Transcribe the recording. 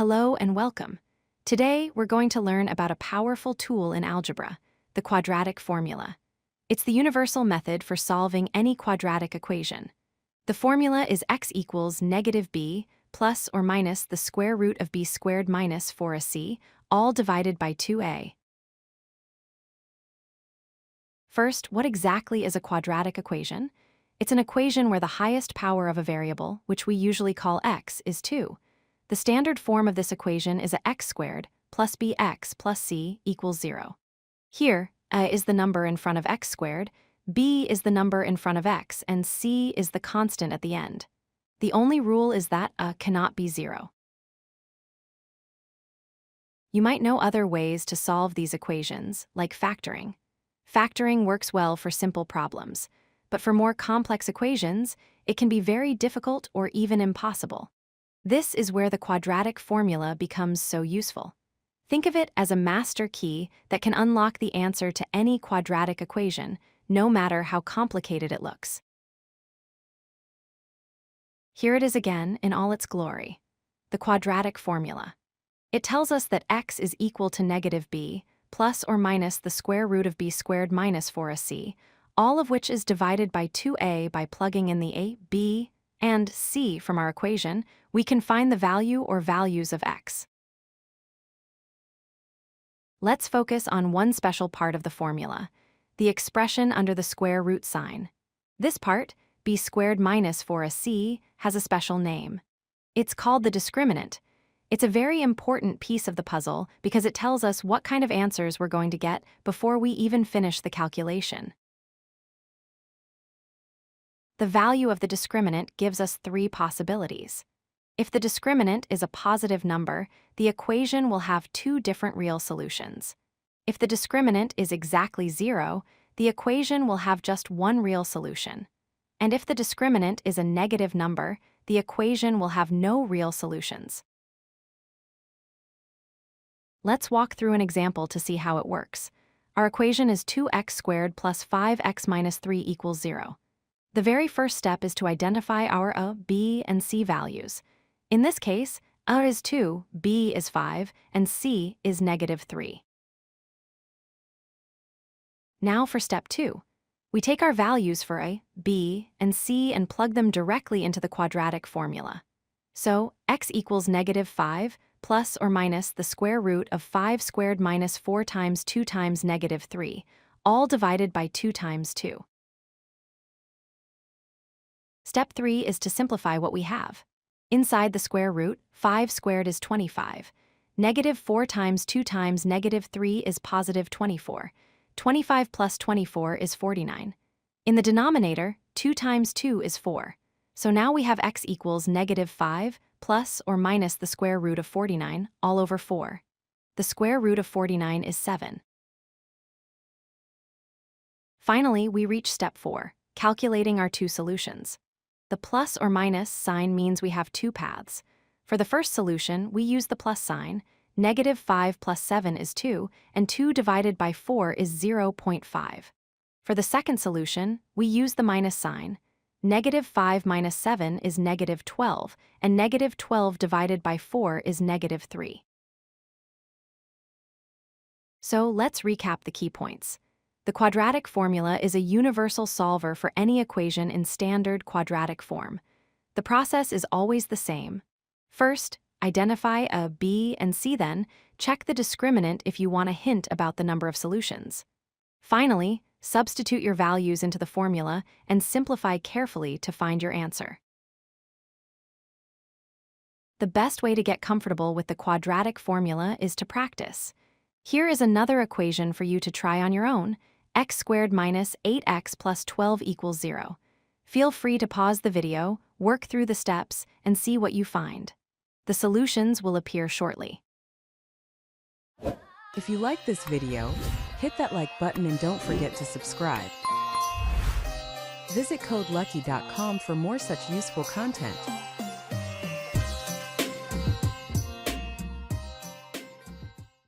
Hello and welcome. Today, we're going to learn about a powerful tool in algebra, the quadratic formula. It's the universal method for solving any quadratic equation. The formula is x equals negative b plus or minus the square root of b squared minus 4ac, all divided by 2a. First, what exactly is a quadratic equation? It's an equation where the highest power of a variable, which we usually call x, is 2. The standard form of this equation is a x squared plus bx plus c equals 0. Here, a is the number in front of x squared, b is the number in front of x, and c is the constant at the end. The only rule is that a cannot be 0. You might know other ways to solve these equations, like factoring. Factoring works well for simple problems, but for more complex equations, it can be very difficult or even impossible. This is where the quadratic formula becomes so useful. Think of it as a master key that can unlock the answer to any quadratic equation, no matter how complicated it looks. Here it is again in all its glory. The quadratic formula. It tells us that x is equal to negative b plus or minus the square root of b squared minus 4ac, all of which is divided by 2a. By plugging in the a, b, and c from our equation, we can find the value or values of x. Let's focus on one special part of the formula, the expression under the square root sign. This part, b squared minus 4ac, has a special name. It's called the discriminant. It's a very important piece of the puzzle because it tells us what kind of answers we're going to get before we even finish the calculation. The value of the discriminant gives us 3 possibilities. If the discriminant is a positive number, the equation will have 2 different real solutions. If the discriminant is exactly 0, the equation will have just one real solution. And if the discriminant is a negative number, the equation will have no real solutions. Let's walk through an example to see how it works. Our equation is 2x squared plus 5x minus 3 equals 0. The very first step is to identify our a, b, and c values. In this case, a is 2, b is 5, and c is negative 3. Now for step 2. We take our values for a, b, and c and plug them directly into the quadratic formula. So, x equals negative 5 plus or minus the square root of 5 squared minus 4 times 2 times negative 3, all divided by 2 times 2. Step 3 is to simplify what we have. Inside the square root, 5 squared is 25. Negative 4 times 2 times negative 3 is positive 24. 25 plus 24 is 49. In the denominator, 2 times 2 is 4. So now we have x equals negative 5 plus or minus the square root of 49 all over 4. The square root of 49 is 7. Finally, we reach step 4, calculating our 2 solutions. The plus or minus sign means we have 2 paths. For the first solution, we use the plus sign. Negative 5 plus 7 is 2, and 2 divided by 4 is 0.5. For the second solution, we use the minus sign. Negative 5 minus 7 is negative 12, and negative 12 divided by 4 is negative 3. So let's recap the key points. The quadratic formula is a universal solver for any equation in standard quadratic form. The process is always the same. First, identify a, b, and c, then check the discriminant if you want a hint about the number of solutions. Finally, substitute your values into the formula and simplify carefully to find your answer. The best way to get comfortable with the quadratic formula is to practice. Here is another equation for you to try on your own. X squared minus 8x plus 12 equals 0. Feel free to pause the video, work through the steps, and see what you find. The solutions will appear shortly. If you like this video, hit that like button and don't forget to subscribe. Visit codelucky.com for more such useful content.